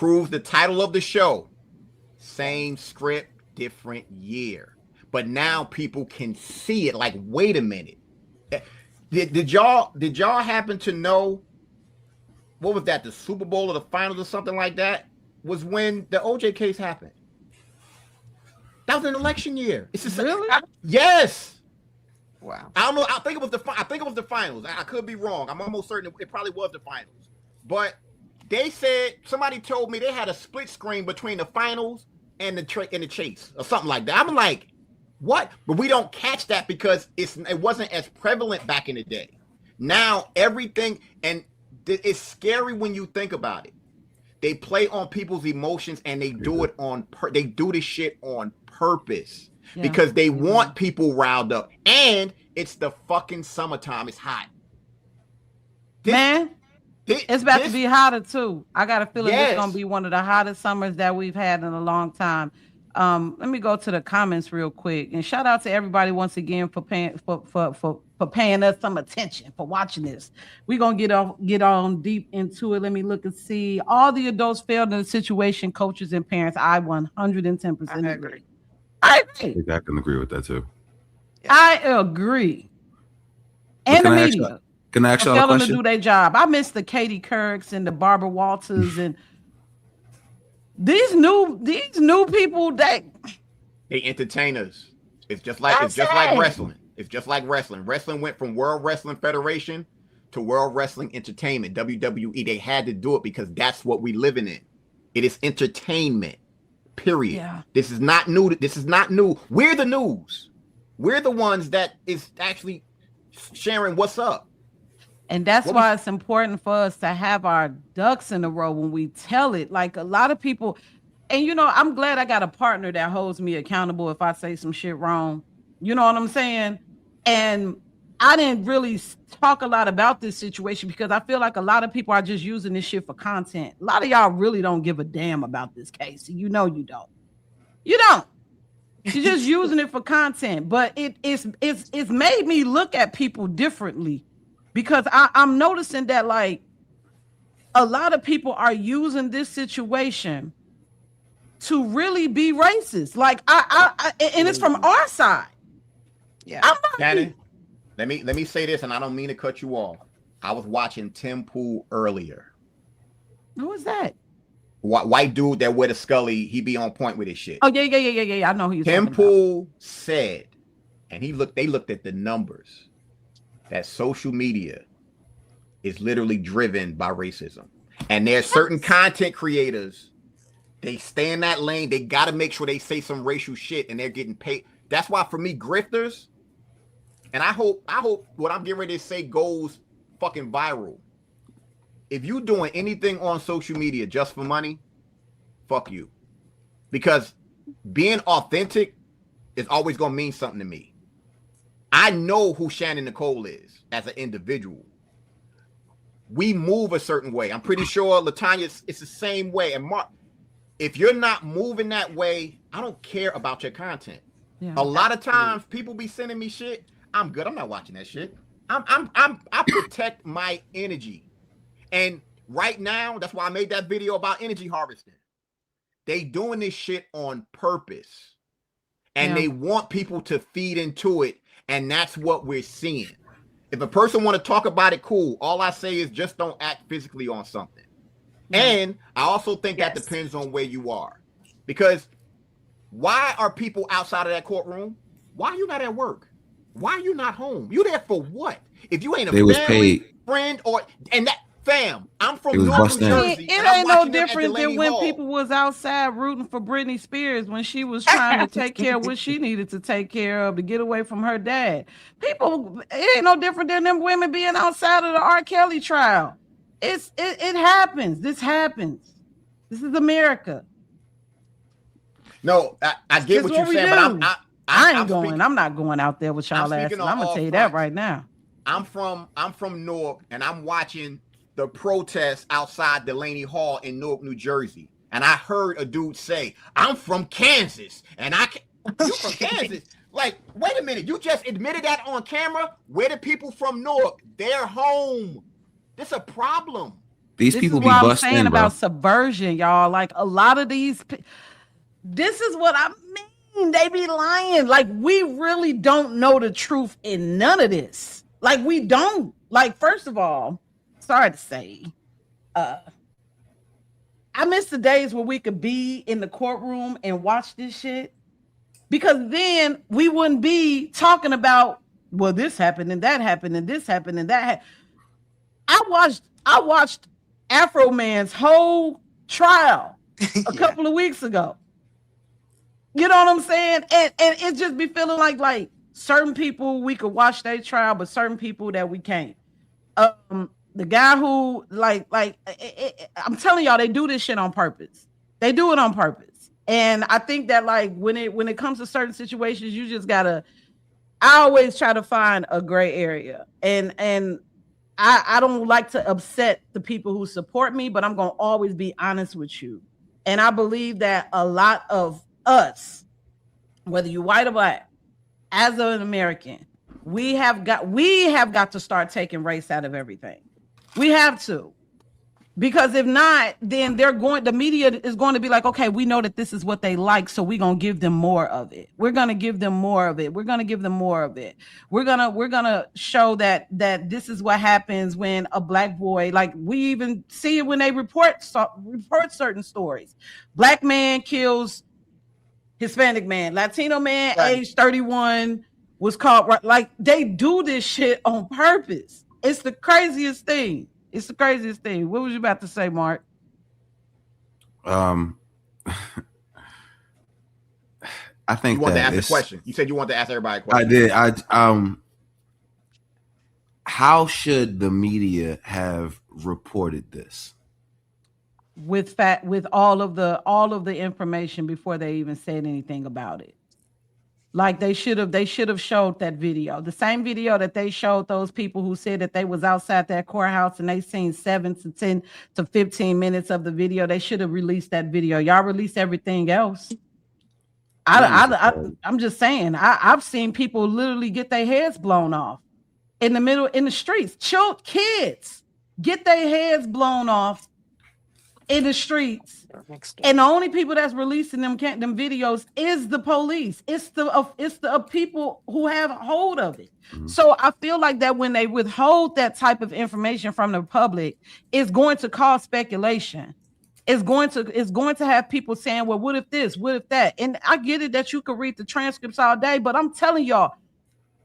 proves the title of the show. Same script, different year. But now people can see it. Like, wait a minute. Did y'all happen to know what was that? The Super Bowl or the finals or something like that was when the OJ case happened. That was an election year. It's just really? Yes. Wow. I don't know. I think it was the finals. I could be wrong. I'm almost certain it probably was the finals. But they said, somebody told me they had a split screen between the finals and the chase or something like that. I'm like, what? But we don't catch that because it wasn't as prevalent back in the day. Now everything, and it's scary when you think about it. They play on people's emotions and they do it they do this shit on purpose because they want people riled up. And it's the fucking summertime. It's hot. It's about to be hotter too. I got a feeling it's gonna be one of the hottest summers that we've had in a long time. Let me go to the comments real quick and shout out to everybody once again for paying for paying us some attention, for watching this. We're gonna get on deep into it. Let me look and see. All the adults failed in the situation, coaches and parents. I 110% agree. I agree. I can agree with that too. I agree. And the media. Can I ask y'all a question? To do their job. I miss the Katie Courics and the Barbara Walters and these new people that they entertainers. It's just like wrestling. It's just like wrestling. Wrestling went from World Wrestling Federation to World Wrestling Entertainment, WWE. They had to do it because that's what we living in. It is entertainment. Period. Yeah. This is not new. We're the news. We're the ones that is actually sharing what's up. And that's why it's important for us to have our ducks in a row when we tell it. Like a lot of people, and I'm glad I got a partner that holds me accountable if I say some shit wrong. You know what I'm saying? And I didn't really talk a lot about this situation because I feel like a lot of people are just using this shit for content. A lot of y'all really don't give a damn about this case. You don't. You don't. You're just using it for content. But it's made me look at people differently. Because I'm noticing that like a lot of people are using this situation to really be racist. Like and it's from our side. Yeah. Danny, let me say this, and I don't mean to cut you off. I was watching Tim Pool earlier. Who is that? White dude that wear the Scully. He be on point with his shit. Oh yeah. I know who you're Tim talking Pool about. said, and they looked at the numbers. That social media is literally driven by racism. And there's certain content creators, they stay in that lane. They got to make sure they say some racial shit and they're getting paid. That's why for me, grifters, and I hope what I'm getting ready to say goes fucking viral. If you doing anything on social media just for money, fuck you. Because being authentic is always going to mean something to me. I know who Shannon Nicole is as an individual. We move a certain way. I'm pretty sure Latanya, it's the same way. And Mark, if you're not moving that way, I don't care about your content. Yeah, a lot of times people be sending me shit. I'm good. I'm not watching that shit. I protect my energy. And right now, that's why I made that video about energy harvesting. They doing this shit on purpose. And they want people to feed into it. And that's what we're seeing. If a person want to talk about it, cool. All I say is just don't act physically on something. And I also think that depends on where you are. Because why are people outside of that courtroom? Why are you not at work? Why are you not home? You there for what? If you ain't a family, friend, and that fam, I'm from North New Jersey. It ain't no different than when people was outside rooting for Britney Spears when she was trying to take care of what she needed to take care of to get away from her dad. People, it ain't no different than them women being outside of the R. Kelly trial. It happens. This happens. This is America. No, I get what you're saying, but I'm not going out there with y'all asses. I'm gonna tell you that right now. I'm from Newark, and I'm watching the protests outside Delaney Hall in Newark, New Jersey. And I heard a dude say, I'm from Kansas. And you from Kansas? Like, wait a minute. You just admitted that on camera? Where the people from Newark? They're home. This a problem. These This people is be what I'm busting saying in, bro. about subversion, y'all. Like a lot of these, this is what I mean. They be lying. Like we really don't know the truth in none of this. Like we don't. Like first of all, sorry to say, I miss the days where we could be in the courtroom and watch this shit, because then we wouldn't be talking about, well, this happened and that happened and this happened and that. I watched Afro Man's whole trial a couple of weeks ago. You know what I'm saying? And it just be feeling like certain people we could watch their trial, but certain people that we can't. The guy who I'm telling y'all, they do this shit on purpose. They do it on purpose. And I think that like when it comes to certain situations, you just gotta. I always try to find a gray area, and I don't like to upset the people who support me, but I'm gonna always be honest with you. And I believe that a lot of us, whether you're white or black, as an American, we have got to start taking race out of everything. We have to. Because if not, then the media is going to be like, okay, we know that this is what they like, so we're going to give them more of it. We're going to give them more of it. We're going to give them more of it. We're going to show that this is what happens when a black boy, like we even see it when they report certain stories. Black man kills Hispanic man, Latino man, right. Age 31 was caught. Like they do this shit on purpose. It's the craziest thing. It's the craziest thing. What was you about to say, Mark? I think you want to ask a question. You said you want to ask everybody a question. I did. How should the media have reported this? With all of the information before they even said anything about it. Like they should have showed that video. The same video that they showed those people who said that they was outside that courthouse and they seen 7 to 10 to 15 minutes of the video. They should have released that video. Y'all released everything else. I'm just saying, I've seen people literally get their heads blown off in the streets. Kids get their heads blown off in the streets, and the only people that's releasing them videos is the police. It's the people who have hold of it. Mm-hmm. So I feel like that when they withhold that type of information from the public, it's going to cause speculation. It's going to have people saying, well, what if this, what if that? And I get it that you can read the transcripts all day, but I'm telling y'all,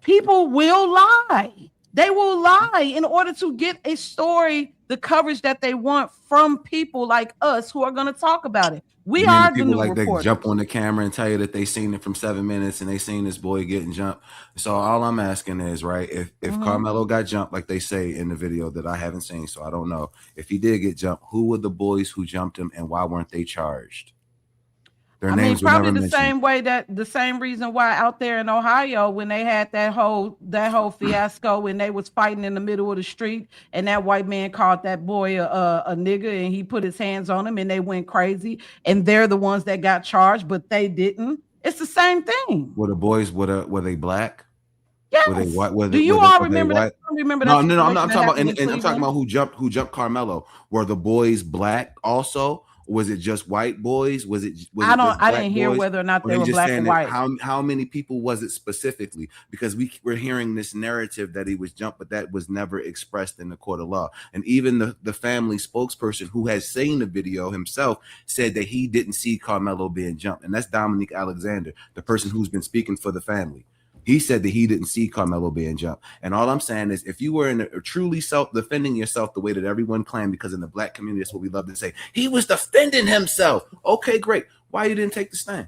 people will lie. They will lie in order to get a story, the coverage that they want from people like us who are going to talk about it. We are the new reporters. They jump on the camera and tell you that they seen it from 7 minutes and they seen this boy getting jumped. So all I'm asking is, right, if Karmelo got jumped like they say in the video that I haven't seen, so I don't know, if he did get jumped, who were the boys who jumped him and why weren't they charged? Their names probably the same way the same reason why out there in Ohio, when they had that whole fiasco when they was fighting in the middle of the street and that white man called that boy a nigga and he put his hands on him and they went crazy and they're the ones that got charged, but they didn't. It's the same thing. Were the boys were they black? Yes. Were they white? Do you all remember that? No, I'm talking about and I'm talking about who jumped Karmelo. Were the boys black also? Was it just white boys? I didn't hear whether or not they were black or white. How many people was it specifically? Because we're hearing this narrative that he was jumped, but that was never expressed in the court of law. And even the family spokesperson who has seen the video himself said that he didn't see Karmelo being jumped. And that's Dominique Alexander, the person who's been speaking for the family. He said that he didn't see Karmelo being jumped. And all I'm saying is if you were truly self-defending yourself the way that everyone claimed, because in the black community, that's what we love to say, he was defending himself. Okay, great. Why you didn't take the stand?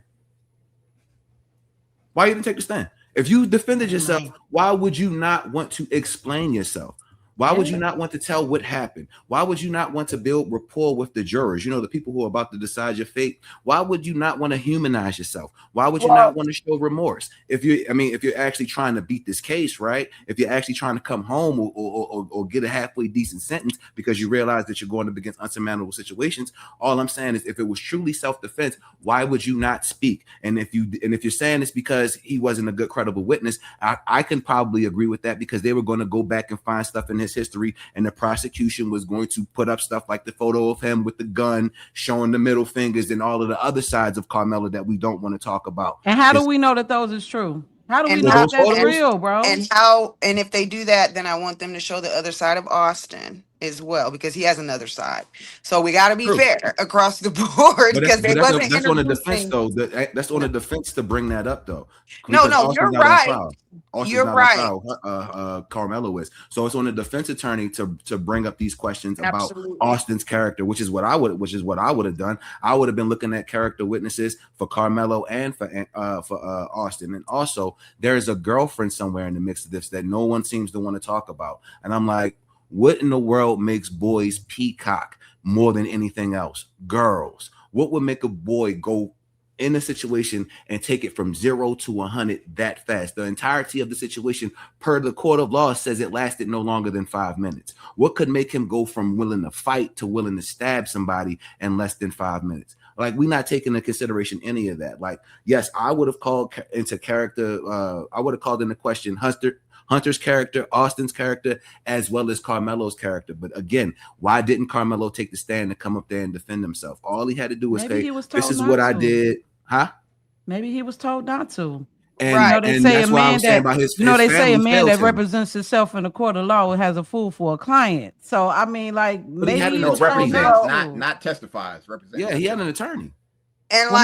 Why you didn't take the stand? If you defended yourself, why would you not want to explain yourself? Why would you not want to tell what happened? Why would you not want to build rapport with the jurors? You know, the people who are about to decide your fate. Why would you not want to humanize yourself? Why would you not want to show remorse? If you're actually trying to beat this case, right? If you're actually trying to come home or get a halfway decent sentence because you realize that you're going up against unsurmountable situations, all I'm saying is if it was truly self-defense, why would you not speak? And if you're saying it's because he wasn't a good credible witness, I can probably agree with that because they were going to go back and find stuff in his his history, and the prosecution was going to put up stuff like the photo of him with the gun showing the middle fingers and all of the other sides of Karmelo that we don't want to talk about. And how do we know that those is true? How do we know those that that's photos- real, bro? And if they do that, then I want them to show the other side of Austin as well, because he has another side. So we got to be True. fair across the board, But because they wasn't that's on the defense introducing. though. That's on the defense to bring that up though. No, Because Austin's you're not on right. trial. Austin's You're not on right. trial. Karmelo is. So it's on the defense attorney to bring up these questions Absolutely. about Austin's character, which is what I would have done. I would have been looking at character witnesses for Karmelo and for Austin. And also there is a girlfriend somewhere in the mix of this that no one seems to want to talk about. And I'm like, what in the world makes boys peacock more than anything else? Girls. What would make a boy go in a situation and take it from 0 to 100 that fast? The entirety of the situation, per the court of law, says it lasted no longer than 5 minutes. What could make him go from willing to fight to willing to stab somebody in less than 5 minutes? Like, we're not taking into consideration any of that. Like, yes, I would have called into character. I would have called into question Hunter's character, Austin's character, as well as Karmelo's character. But again, why didn't Karmelo take the stand to come up there and defend himself? All he had to do was say, "This is what I did." Huh? Maybe he was told not to. And, Right. You know, they and say that's a why man I'm saying that about his they say a family man failed that him. represents himself in the court of law has a fool for a client. So I mean, like, he maybe had he to was told represent, not to. not testifies. Represent. Yeah, he had an attorney. And Well,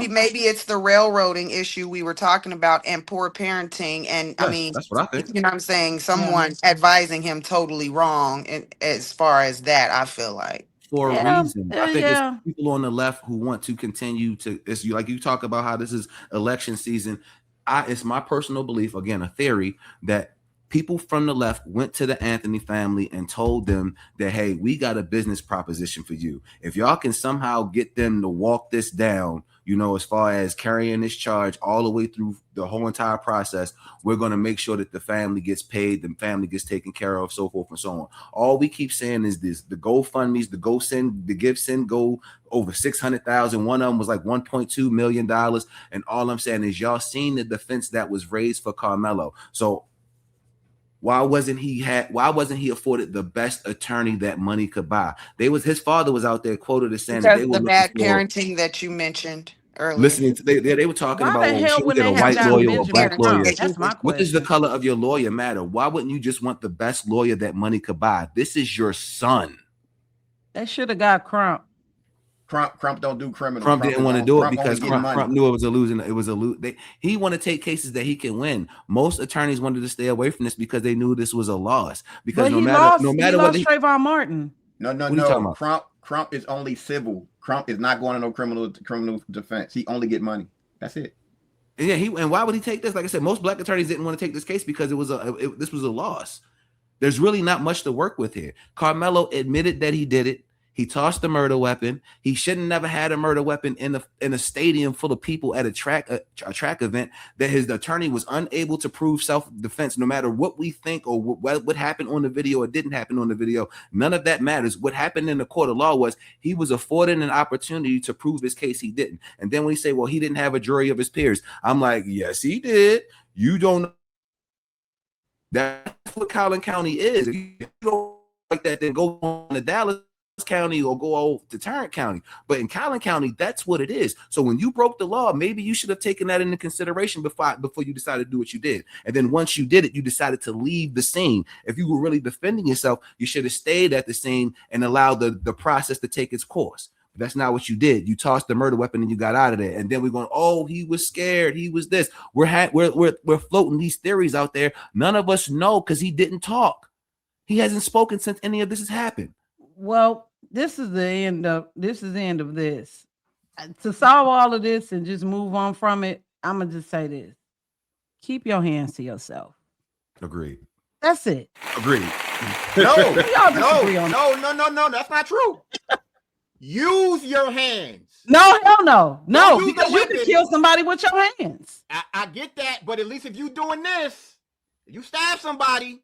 maybe it's the railroading issue we were talking about, and poor parenting. And I Yes, mean, that's what I think. you know what I'm saying? Someone advising him totally wrong. And as far as that, I feel like. For a Yeah, reason. yeah, I think yeah. it's people on the left who want to continue to, it's you, like you talk about how this is election season. It's my personal belief, again, a theory, that people from the left went to the Anthony family and told them that, hey, we got a business proposition for you. If y'all can somehow get them to walk this down, you know, as far as carrying this charge all the way through the whole entire process, we're going to make sure that the family gets paid, the family gets taken care of, so forth and so on. All we keep saying is this: the GoFundMe's, the GiveSend go over 600,000. One of them was like $1.2 million. And all I'm saying is, y'all seen the defense that was raised for Karmelo. So why wasn't he afforded the best attorney that money could buy? His father was out there quoted as saying that Because they were the bad looking for, parenting that you mentioned earlier. listening to they were talking Why about, the well, hell should we would get they a have white gotten lawyer or a Benjamin black lawyer? Trump? That's my What question. does the color of your lawyer matter? Why wouldn't you just want the best lawyer that money could buy? This is your son. They should have got Crump. Crump don't do criminal. Trump didn't want to do it because only get money. Trump knew it was a losing. It was a he wanted to take cases that he can win. Most attorneys wanted to stay away from this because they knew this was a loss. Because But no he matter lost what, Trayvon Martin. No. What are you talking about? Crump is only civil. Crump is not going to no criminal defense. He only get money. That's it. Yeah, and why would he take this? Like I said, most black attorneys didn't want to take this case because this was a loss. There's really not much to work with here. Karmelo admitted that he did it. He tossed the murder weapon. He shouldn't never had a murder weapon in a stadium full of people at a track event. That his attorney was unable to prove self-defense, no matter what we think or what happened on the video or didn't happen on the video. None of that matters. What happened in the court of law was he was afforded an opportunity to prove his case. He didn't. And then when he say, well, he didn't have a jury of his peers, I'm like, yes, he did. You don't know. That's what Collin County is. If you don't like that, then go on to Dallas County or go over to Tarrant County. But in Collin County, that's what it is. So when you broke the law, maybe you should have taken that into consideration before you decided to do what you did. And then once you did it, you decided to leave the scene. If you were really defending yourself, you should have stayed at the scene and allowed the process to take its course. But that's not what you did. You tossed the murder weapon and you got out of there. And then we're going, oh, he was scared. He was this. We're floating these theories out there. None of us know because he didn't talk. He hasn't spoken since any of this has happened. Well, this is the end of this. To solve all of this and just move on from it, I'm gonna just say this: keep your hands to yourself. Agreed. That's it. Agreed. No, Y'all disagree on no. That's not true. Use your hands. No, hell no. No, Don't use because the you can weapon. kill somebody with your hands. I get that, but at least if you doing this, if you stab somebody,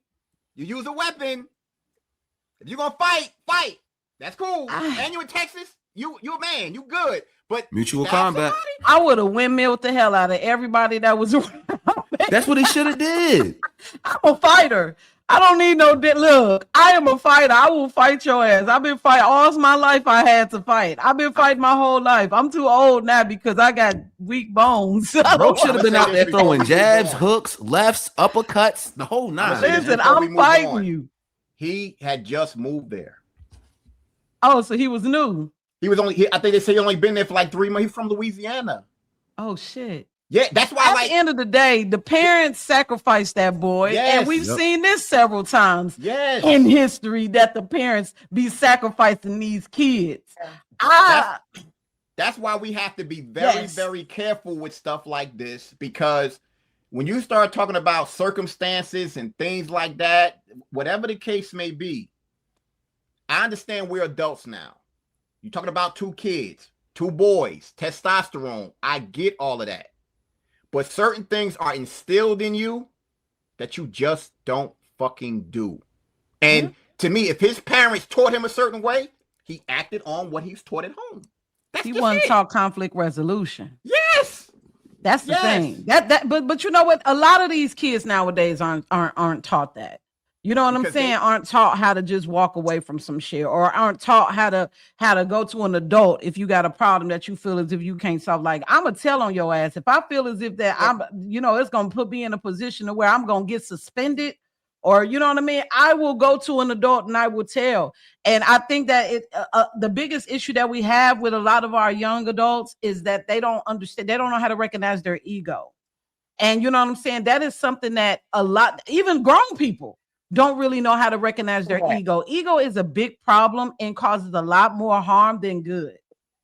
you use a weapon. If you're gonna fight. That's cool. And you in Texas, you a man, you good. But mutual combat. I would have windmilled the hell out of everybody that was around me. That's what he should have did. I'm a fighter. I don't need no look. I am a fighter. I will fight your ass. I've been fighting all my life. I had to fight. I've been fighting my whole life. I'm too old now because I got weak bones. Bro should have been out there throwing jabs, on. hooks, lefts, uppercuts, the whole nine. Listen, I'm fighting you. He had just moved there. Oh, so he was new. He was only. I think they say he only been there for like 3 months. He's from Louisiana. Oh shit. Yeah, that's why. At the end of the day, the parents sacrificed that boy, and we've seen this several times in history that the parents be sacrificing these kids. That's why we have to be very, very careful with stuff like this, because when you start talking about circumstances and things like that, whatever the case may be, I understand we're adults now. You're talking about 2 kids, 2 boys, testosterone. I get all of that. But certain things are instilled in you that you just don't fucking do. And to me, if his parents taught him a certain way, he acted on what he's taught at home. He wasn't taught conflict resolution. Yes. That's the thing. But you know what? A lot of these kids nowadays aren't taught that. You know what I'm saying? Aren't taught how to just walk away from some shit, or aren't taught how to go to an adult if you got a problem that you feel as if you can't solve. Like, I'm gonna tell on your ass if I feel as if that it's gonna put me in a position where I'm gonna get suspended, or you know what I mean. I will go to an adult and I will tell. And I think that the biggest issue that we have with a lot of our young adults is that they don't understand. They don't know how to recognize their ego, and you know what I'm saying. That is something that a lot, even grown people, don't really know how to recognize their ego. Ego is a big problem and causes a lot more harm than good,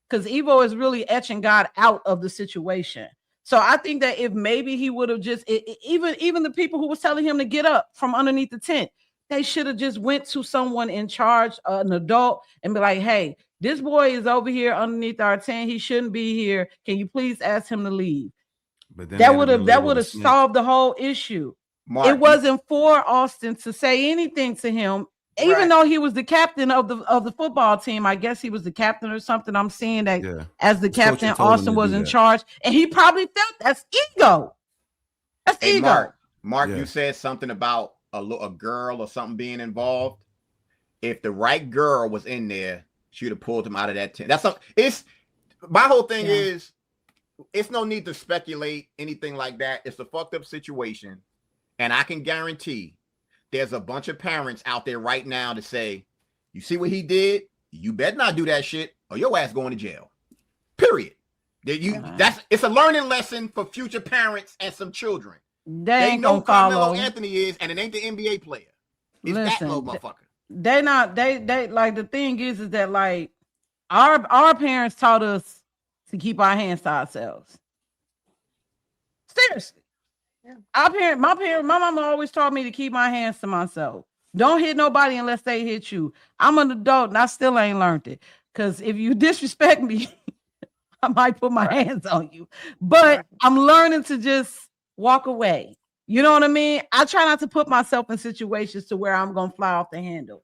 because ego is really etching God out of the situation. So I think that if maybe he would have just even the people who was telling him to get up from underneath the tent, they should have just went to someone in charge, an adult, and be like, hey, this boy is over here underneath our tent. He shouldn't be here. Can you please ask him to leave? But then that would have solved the whole issue. Mark, it wasn't for Austin to say anything to him, even though he was the captain of the football team. I guess he was the captain or something. I'm seeing that as the captain, Austin was in charge, and he probably felt that's ego. That's ego. Mark, you said something about a girl or something being involved. If the right girl was in there, she'd have pulled him out of that tent. That's something. It's my whole thing is, it's no need to speculate anything like that. It's a fucked up situation. And I can guarantee there's a bunch of parents out there right now to say, you see what he did? You better not do that shit or your ass going to jail. Period. It's a learning lesson for future parents and some children. They know Karmelo Anthony is, and it ain't the NBA player. It's that little motherfucker. They like, the thing is that like our parents taught us to keep our hands to ourselves. Seriously. My mama always taught me to keep my hands to myself. Don't hit nobody unless they hit you. I'm an adult and I still ain't learned it. Because if you disrespect me, I might put my hands on you. But I'm learning to just walk away. You know what I mean? I try not to put myself in situations to where I'm going to fly off the handle.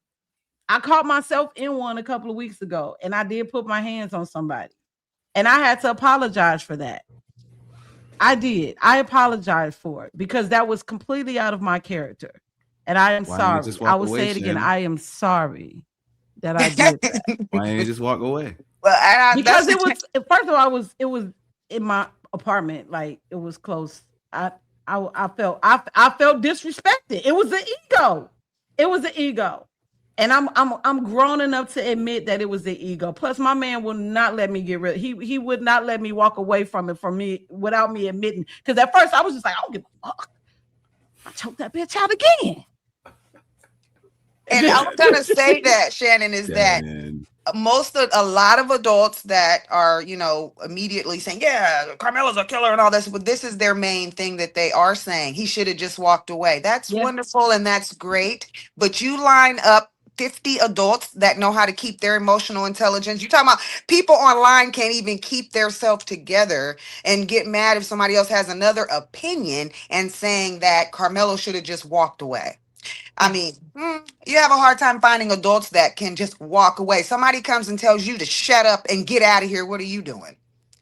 I caught myself in one a couple of weeks ago, and I did put my hands on somebody. And I had to apologize for that. I did. I apologized for it because that was completely out of my character. And I am sorry. I will say it again. I am sorry that I did that. Why didn't you just walk away? Well, because it was, first of all, it was in my apartment. Like, it was close. I felt disrespected. It was the ego. It was the ego. And I'm grown enough to admit that it was the ego. Plus, my man will not let me get rid. He would not let me walk away from it without me admitting. Because at first I was just like, I don't give a fuck. I choked that bitch out again. And I'm gonna say that, Shannon, is that a lot of adults that are, immediately saying, yeah, Karmelo's a killer and all this, but this is their main thing that they are saying. He should have just walked away. That's wonderful and that's great. But you line up 50 adults that know how to keep their emotional intelligence. You're talking about people online can't even keep their self together and get mad if somebody else has another opinion and saying that Karmelo should have just walked away. I mean, you have a hard time finding adults that can just walk away. Somebody comes and tells you to shut up and get out of here. What are you doing?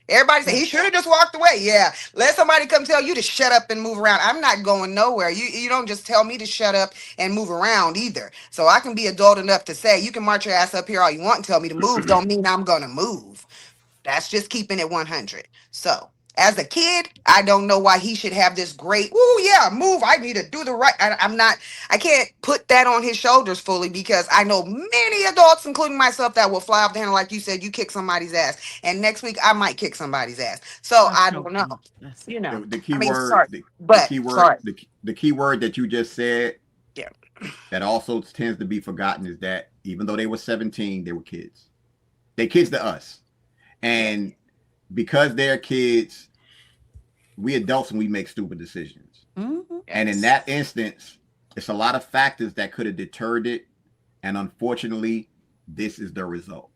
Everybody say he should have just walked away. Yeah. Let somebody come tell you to shut up and move around. I'm not going nowhere. You don't just tell me to shut up and move around either. So I can be adult enough to say you can march your ass up here all you want and tell me to move. Don't mean I'm gonna move. That's just keeping it 100. So as a kid, I don't know why he should have this great, oh yeah, move. I need to do the right. I can't put that on his shoulders fully because I know many adults, including myself, that will fly off the handle, like you said, you kick somebody's ass. And next week I might kick somebody's ass. So I don't know. You know, The key I mean, word, sorry, the but key word, sorry. the key word that you just said, Yeah, that also tends to be forgotten is that even though they were 17, they were kids. They kids to us, and because they're kids, we adults and we make stupid decisions. Mm-hmm. And in that instance, it's a lot of factors that could have deterred it, and unfortunately, this is the result.